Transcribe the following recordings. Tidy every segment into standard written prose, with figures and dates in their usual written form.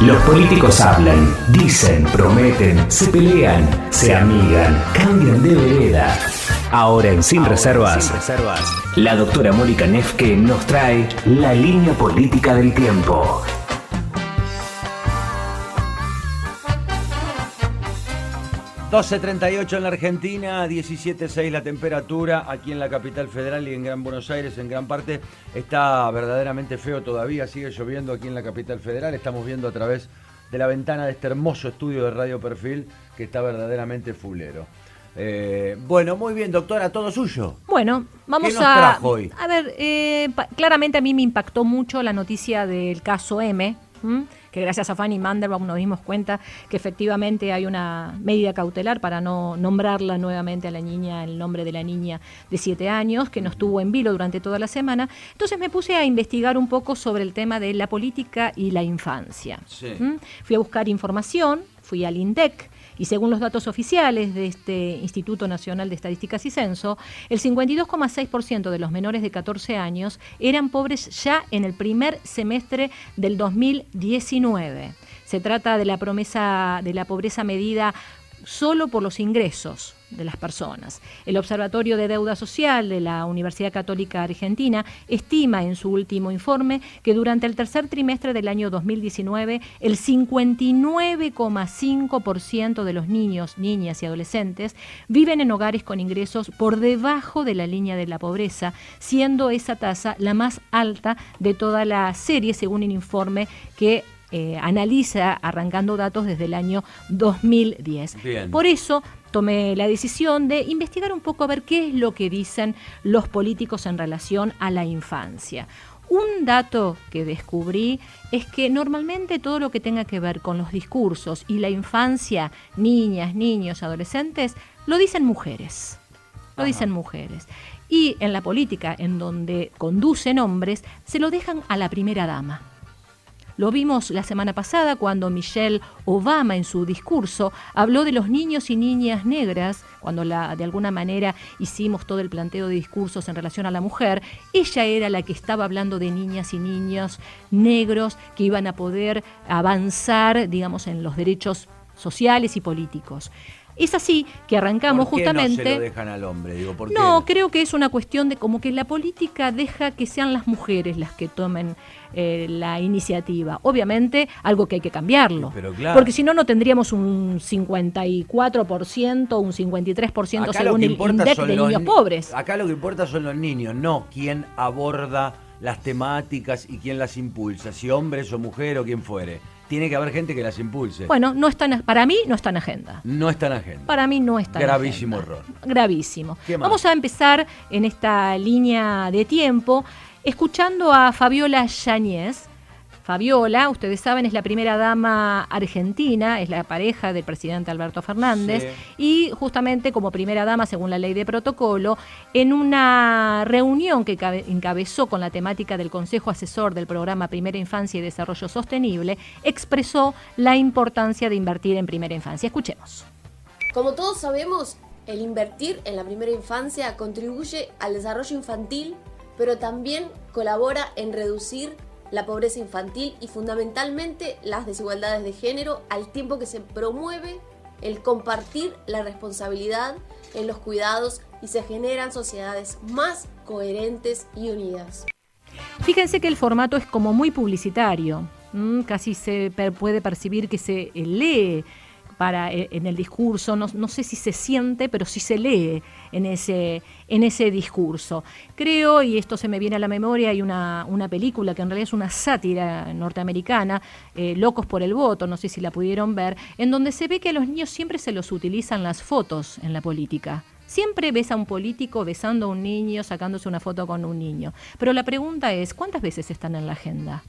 Los políticos hablan, dicen, prometen, se pelean, se amigan, cambian de vereda. Ahora en Sin Reservas, la doctora Mónica Nefke nos trae la línea política del tiempo. ...12:38 en la Argentina, 17:6 la temperatura, aquí en la capital federal y en Gran Buenos Aires, en gran parte, está verdaderamente feo todavía, sigue lloviendo aquí en la capital federal, estamos viendo a través de la ventana de este hermoso estudio de Radio Perfil, que está verdaderamente fulero. Bueno, muy bien, doctora, todo suyo. Bueno, vamos ¿Qué nos trajo hoy? A ver, claramente a mí me impactó mucho la noticia del caso M, que gracias a Fanny Mandelbaum nos dimos cuenta que efectivamente hay una medida cautelar para no nombrarla nuevamente a la niña, el nombre de la niña de 7 años, que nos tuvo en vilo durante toda la semana. Entonces me puse a investigar un poco sobre el tema de la política y la infancia. Sí. Fui a buscar información, fui al INDEC, y según los datos oficiales de este Instituto Nacional de Estadísticas y Censo, el 52,6% de los menores de 14 años eran pobres ya en el primer semestre del 2019. Se trata de la pobreza medida solo por los ingresos de las personas. El Observatorio de Deuda Social de la Universidad Católica Argentina estima en su último informe que durante el tercer trimestre del año 2019 el 59,5% de los niños, niñas y adolescentes viven en hogares con ingresos por debajo de la línea de la pobreza, siendo esa tasa la más alta de toda la serie, según un informe que analiza arrancando datos desde el año 2010. Bien. Por eso tomé la decisión de investigar un poco a ver qué es lo que dicen los políticos en relación a la infancia. Un dato que descubrí es que normalmente todo lo que tenga que ver con los discursos y la infancia, niñas, niños, adolescentes, lo dicen mujeres. Lo dicen mujeres. Y en la política, en donde conducen hombres, se lo dejan a la primera dama. Lo vimos la semana pasada cuando Michelle Obama en su discurso habló de los niños y niñas negras, cuando de alguna manera hicimos todo el planteo de discursos en relación a la mujer. Ella era la que estaba hablando de niñas y niños negros que iban a poder avanzar, digamos, en los derechos sociales y políticos. Es así que arrancamos justamente... ¿Por qué no se lo dejan al hombre? Digo, ¿por qué no, creo que es una cuestión de como que la política deja que sean las mujeres las que tomen la iniciativa. Obviamente, algo que hay que cambiarlo. Pero claro. Porque si no, no tendríamos un 54%, un 53% Acá según el INDEC de niños pobres. Acá lo que importa son los niños, no quién aborda las temáticas y quién las impulsa, si hombres o mujer o quien fuere. Tiene que haber gente que las impulse. Bueno, para mí no está en agenda. No está en agenda. Para mí no está en agenda. Gravísimo error. Gravísimo. ¿Qué más? Vamos a empezar en esta línea de tiempo escuchando a Fabiola Yáñez. Fabiola, ustedes saben, es la primera dama argentina, es la pareja del presidente Alberto Fernández, y justamente como primera dama, según la ley de protocolo, en una reunión que encabezó con la temática del Consejo Asesor del Programa Primera Infancia y Desarrollo Sostenible, expresó la importancia de invertir en primera infancia. Escuchemos. Como todos sabemos, el invertir en la primera infancia contribuye al desarrollo infantil, pero también colabora en reducir la pobreza infantil y fundamentalmente las desigualdades de género, al tiempo que se promueve el compartir la responsabilidad en los cuidados y se generan sociedades más coherentes y unidas. Fíjense que el formato es como muy publicitario, casi se puede percibir que se lee en el discurso, no sé si se siente, pero sí se lee en ese discurso. Creo, y esto se me viene a la memoria, hay una película que en realidad es una sátira norteamericana, Locos por el Voto, no sé si la pudieron ver, en donde se ve que a los niños siempre se los utilizan las fotos en la política. Siempre ves a un político besando a un niño, sacándose una foto con un niño. Pero la pregunta es, ¿cuántas veces están en la agenda?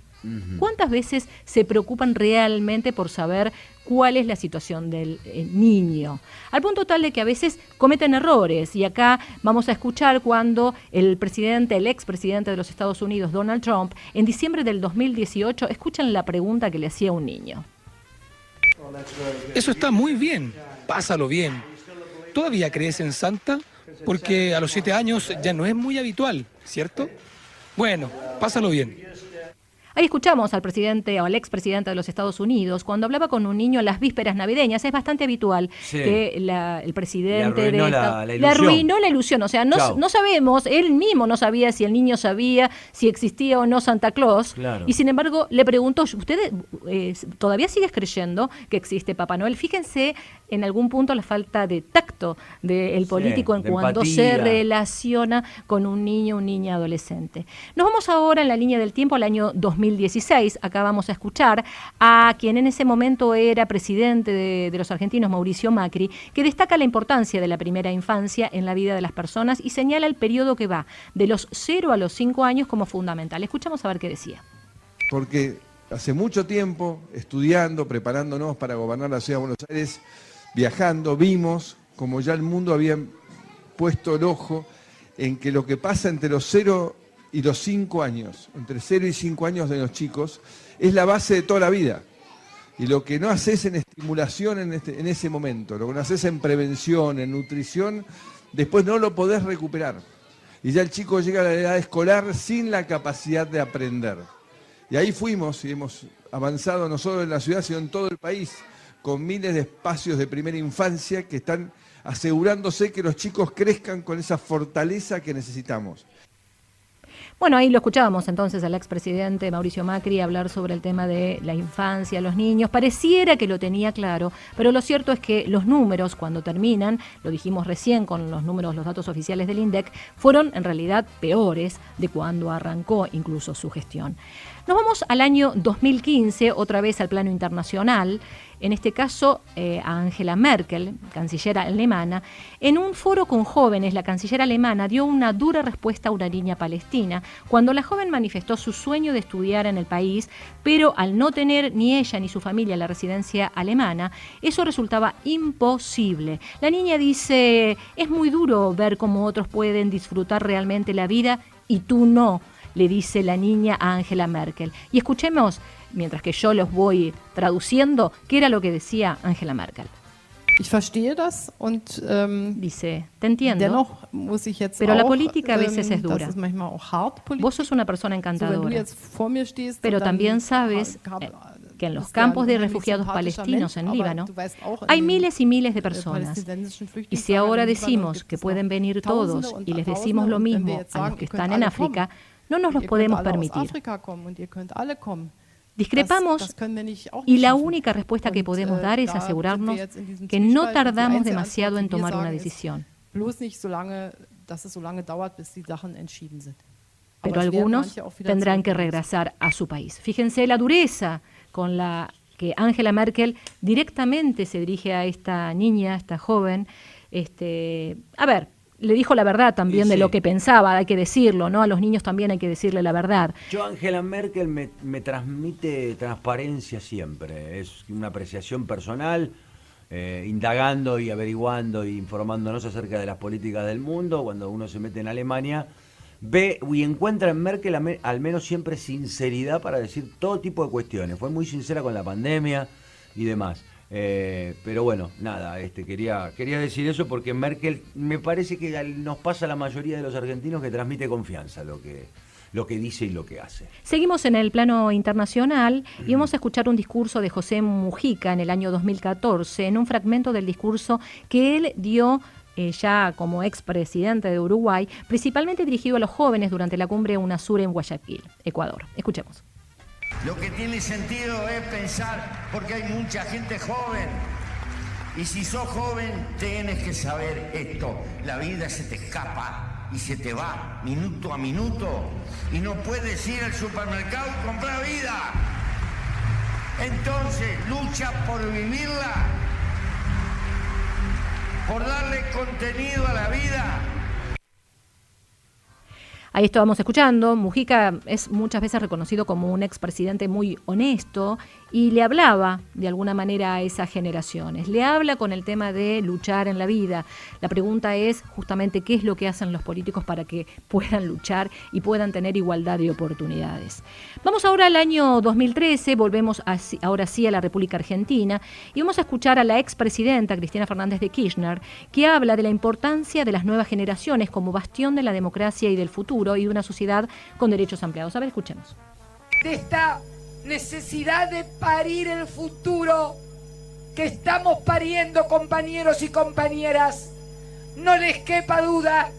¿Cuántas veces se preocupan realmente por saber cuál es la situación del niño? Al punto tal de que a veces cometen errores. Y acá vamos a escuchar cuando el expresidente de los Estados Unidos, Donald Trump, en diciembre del 2018, escuchan la pregunta que le hacía un niño. Eso está muy bien, pásalo bien. ¿Todavía crees en Santa? Porque a los 7 años ya no es muy habitual, ¿cierto? Bueno, pásalo bien. Ahí escuchamos al presidente o al expresidente de los Estados Unidos cuando hablaba con un niño en las vísperas navideñas. Es bastante habitual que el presidente le arruinó le arruinó la ilusión. O sea, no sabemos, él mismo no sabía si el niño sabía si existía o no Santa Claus. Claro. Y sin embargo le preguntó, ¿usted todavía sigues creyendo que existe Papá Noel? Fíjense en algún punto la falta de tacto del político en cuanto empatía. se relaciona con un niño o niña adolescente. Nos vamos ahora en la línea del tiempo al año 2016. Acá vamos a escuchar a quien en ese momento era presidente de los argentinos, Mauricio Macri, que destaca la importancia de la primera infancia en la vida de las personas y señala el periodo que va de los 0 a los 5 años como fundamental. Escuchamos a ver qué decía. Porque hace mucho tiempo, estudiando, preparándonos para gobernar la ciudad de Buenos Aires, viajando, vimos como ya el mundo había puesto el ojo en que lo que pasa entre los 0 y los 5 años, entre 0 y 5 años de los chicos, es la base de toda la vida. Y lo que no haces en estimulación en ese momento, lo que no haces en prevención, en nutrición, después no lo podés recuperar. Y ya el chico llega a la edad escolar sin la capacidad de aprender. Y ahí fuimos y hemos avanzado no solo en la ciudad, sino en todo el país, con miles de espacios de primera infancia que están asegurándose que los chicos crezcan con esa fortaleza que necesitamos. Bueno, ahí lo escuchábamos entonces al expresidente Mauricio Macri hablar sobre el tema de la infancia, los niños. Pareciera que lo tenía claro, pero lo cierto es que los números, cuando terminan, lo dijimos recién con los números, los datos oficiales del INDEC, fueron en realidad peores de cuando arrancó incluso su gestión. Nos vamos al año 2015, otra vez al plano internacional, en este caso a Angela Merkel, canciller alemana. En un foro con jóvenes, la canciller alemana dio una dura respuesta a una niña palestina cuando la joven manifestó su sueño de estudiar en el país, pero al no tener ni ella ni su familia la residencia alemana, eso resultaba imposible. La niña dice, es muy duro ver cómo otros pueden disfrutar realmente la vida y tú no, le dice la niña a Angela Merkel. Y escuchemos, mientras que yo los voy traduciendo, qué era lo que decía Angela Merkel. Ich verstehe das und dice, te entiendo, dennoch muss ich jetzt pero la auch, política a veces es dura. das ist manchmal auch hart, Vos sos una persona so, wenn du encantadora, jetzt vor mir stehst, pero dann también sabes que en los campos de refugiados palestinos en Líbano hay miles y miles de personas. Y si ahora decimos que pueden venir todos y les decimos lo mismo a los que están en África, no nos los podemos permitir. Discrepamos y la única respuesta que podemos dar es asegurarnos que no tardamos demasiado en tomar una decisión. Pero algunos tendrán que regresar a su país. Fíjense la dureza con la que Angela Merkel directamente se dirige a esta niña, a esta joven. A ver, le dijo la verdad también de lo que pensaba, hay que decirlo, ¿no? A los niños también hay que decirle la verdad. Yo, Angela Merkel me transmite transparencia siempre, es una apreciación personal, indagando y averiguando e informándonos acerca de las políticas del mundo. Cuando uno se mete en Alemania, ve y encuentra en Merkel al menos siempre sinceridad para decir todo tipo de cuestiones. Fue muy sincera con la pandemia y demás. Pero bueno, nada, quería decir eso porque Merkel me parece que nos pasa a la mayoría de los argentinos que transmite confianza lo que dice y lo que hace. Seguimos en el plano internacional y vamos a escuchar un discurso de José Mujica en el año 2014, en un fragmento del discurso que él dio ya como expresidente de Uruguay, principalmente dirigido a los jóvenes durante la cumbre UNASUR en Guayaquil, Ecuador. Escuchemos. Lo que tiene sentido es pensar, porque hay mucha gente joven, y si sos joven tienes que saber esto, la vida se te escapa y se te va minuto a minuto, y no puedes ir al supermercado y comprar vida. Entonces lucha por vivirla, por darle contenido a la vida. Ahí estábamos escuchando, Mujica es muchas veces reconocido como un expresidente muy honesto y le hablaba de alguna manera a esas generaciones. Le habla con el tema de luchar en la vida. La pregunta es justamente qué es lo que hacen los políticos para que puedan luchar y puedan tener igualdad de oportunidades. Vamos ahora al año 2013, volvemos ahora sí a la República Argentina y vamos a escuchar a la expresidenta Cristina Fernández de Kirchner, que habla de la importancia de las nuevas generaciones como bastión de la democracia y del futuro y de una sociedad con derechos ampliados. A ver, escuchemos. de esta necesidad de parir el futuro que estamos pariendo, compañeros y compañeras. No les quepa duda,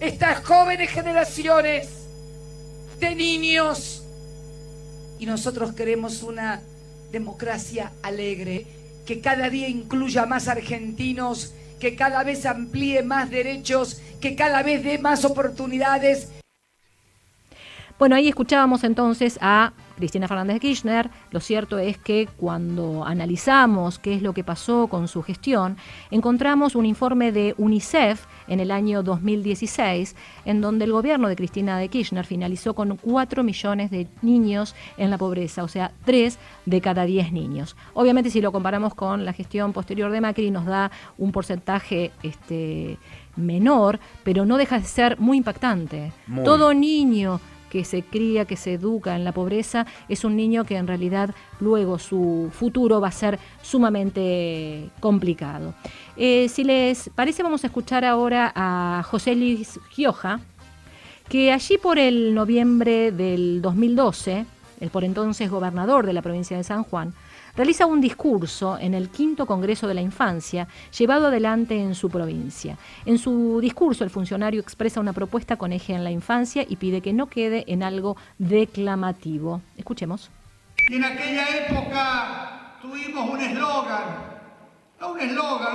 estas jóvenes generaciones de niños, y nosotros queremos una democracia alegre, que cada día incluya más argentinos, que cada vez amplíe más derechos, que cada vez dé más oportunidades. Bueno, ahí escuchábamos entonces a Cristina Fernández de Kirchner. Lo cierto es que cuando analizamos qué es lo que pasó con su gestión, encontramos un informe de UNICEF en el año 2016, en donde el gobierno de Cristina de Kirchner finalizó con 4 millones de niños en la pobreza, o sea, 3 de cada 10 niños. Obviamente, si lo comparamos con la gestión posterior de Macri, nos da un porcentaje menor, pero no deja de ser muy impactante. Todo niño que se cría, que se educa en la pobreza, es un niño que en realidad luego su futuro va a ser sumamente complicado. Si les parece, vamos a escuchar ahora a José Luis Gioja, que allí por el noviembre del 2012, el por entonces gobernador de la provincia de San Juan, realiza un discurso en el 5º Congreso de la Infancia, llevado adelante en su provincia. En su discurso, el funcionario expresa una propuesta con eje en la infancia y pide que no quede en algo declamativo. Escuchemos. Y en aquella época tuvimos un eslogan,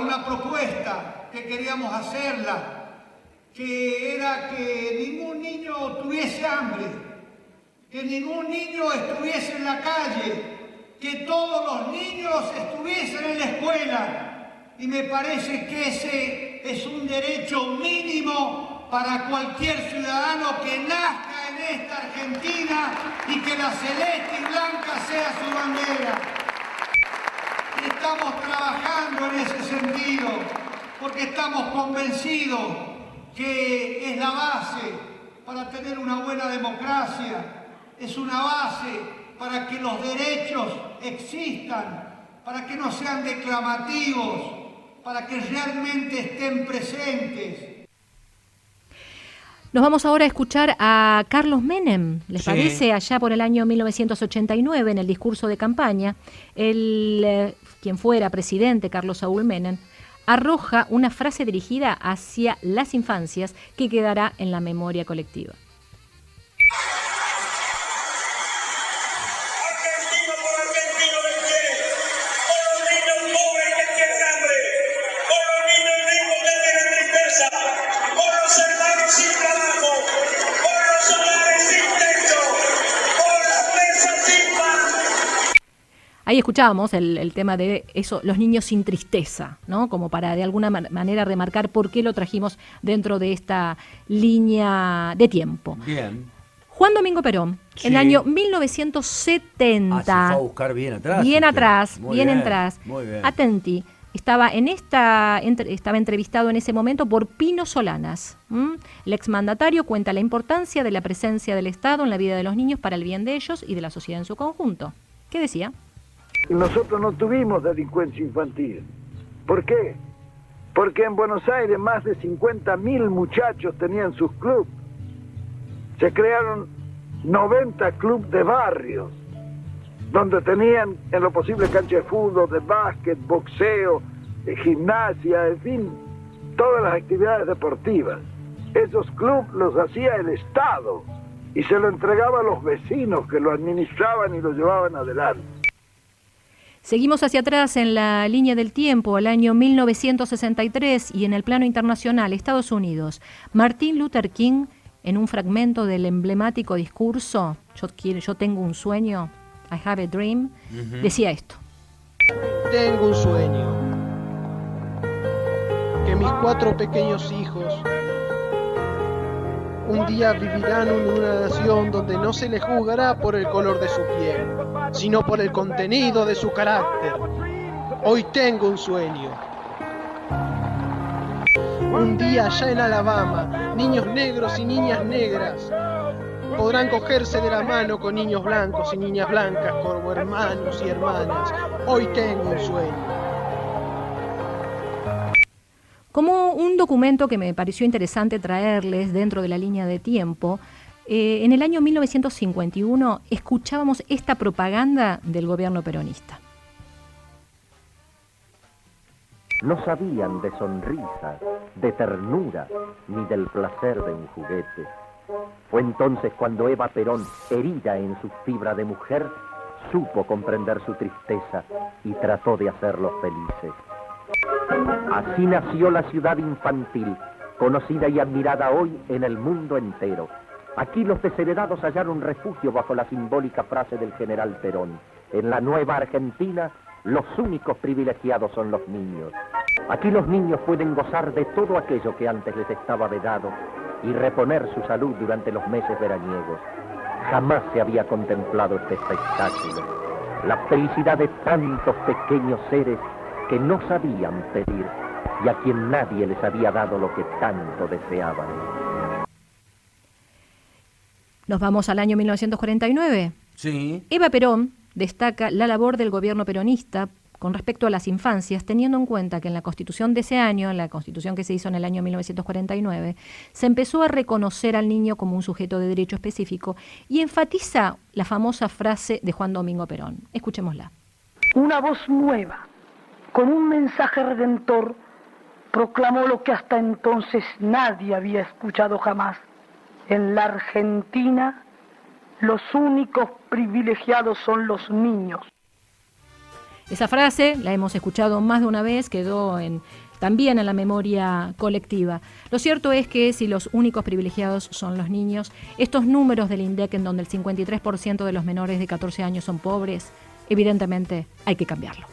una propuesta que queríamos hacerla, que era que ningún niño tuviese hambre, que ningún niño estuviese en la calle, que todos los niños estuviesen en la escuela. Y me parece que ese es un derecho mínimo para cualquier ciudadano que nazca en esta Argentina y que la celeste y blanca sea su bandera. Y estamos trabajando en ese sentido porque estamos convencidos que es la base para tener una buena democracia, es una base para que los derechos existan, para que no sean declamativos, para que realmente estén presentes. Nos vamos ahora a escuchar a Carlos Menem, ¿les parece? Allá por el año 1989, en el discurso de campaña, quien fuera presidente, Carlos Saúl Menem, arroja una frase dirigida hacia las infancias que quedará en la memoria colectiva. Ahí escuchábamos el tema de eso, los niños sin tristeza, ¿no? Como para de alguna manera remarcar por qué lo trajimos dentro de esta línea de tiempo. Bien. Juan Domingo Perón, en el año 1970. Se fue a buscar bien atrás. Bien atrás, muy bien bien, atrás. Muy bien. Atenti. Estaba entrevistado en ese momento por Pino Solanas. El exmandatario cuenta la importancia de la presencia del Estado en la vida de los niños para el bien de ellos y de la sociedad en su conjunto. ¿Qué decía? Nosotros no tuvimos delincuencia infantil. ¿Por qué? Porque en Buenos Aires más de 50.000 muchachos tenían sus clubes. Se crearon 90 clubes de barrios, donde tenían en lo posible cancha de fútbol, de básquet, boxeo, gimnasia, en fin, todas las actividades deportivas. Esos clubes los hacía el Estado y se lo entregaba a los vecinos que lo administraban y lo llevaban adelante. Seguimos hacia atrás en la línea del tiempo, al año 1963, y en el plano internacional, Estados Unidos. Martin Luther King, en un fragmento del emblemático discurso, yo tengo un sueño, I have a dream, decía esto. Tengo un sueño, que mis 4 pequeños hijos un día vivirán en una nación donde no se les juzgará por el color de su piel, sino por el contenido de su carácter. Hoy tengo un sueño. Un día allá en Alabama, niños negros y niñas negras podrán cogerse de la mano con niños blancos y niñas blancas como hermanos y hermanas. Hoy tengo un sueño. Como un documento que me pareció interesante traerles dentro de la línea de tiempo, En el año 1951 escuchábamos esta propaganda del gobierno peronista. No sabían de sonrisa, de ternura, ni del placer de un juguete. Fue entonces cuando Eva Perón, herida en su fibra de mujer, supo comprender su tristeza y trató de hacerlos felices. Así nació la ciudad infantil, conocida y admirada hoy en el mundo entero. Aquí los desheredados hallaron refugio bajo la simbólica frase del general Perón: en la nueva Argentina, los únicos privilegiados son los niños. Aquí los niños pueden gozar de todo aquello que antes les estaba vedado y reponer su salud durante los meses veraniegos. Jamás se había contemplado este espectáculo, la felicidad de tantos pequeños seres que no sabían pedir y a quien nadie les había dado lo que tanto deseaban. Nos vamos al año 1949. Sí. Eva Perón destaca la labor del gobierno peronista con respecto a las infancias, teniendo en cuenta que en la Constitución de ese año, en la Constitución que se hizo en el año 1949, se empezó a reconocer al niño como un sujeto de derecho específico y enfatiza la famosa frase de Juan Domingo Perón. Escuchémosla. Una voz nueva, con un mensaje redentor, proclamó lo que hasta entonces nadie había escuchado jamás. En la Argentina, los únicos privilegiados son los niños. Esa frase la hemos escuchado más de una vez, quedó también en la memoria colectiva. Lo cierto es que si los únicos privilegiados son los niños, estos números del INDEC en donde el 53% de los menores de 14 años son pobres, evidentemente hay que cambiarlo.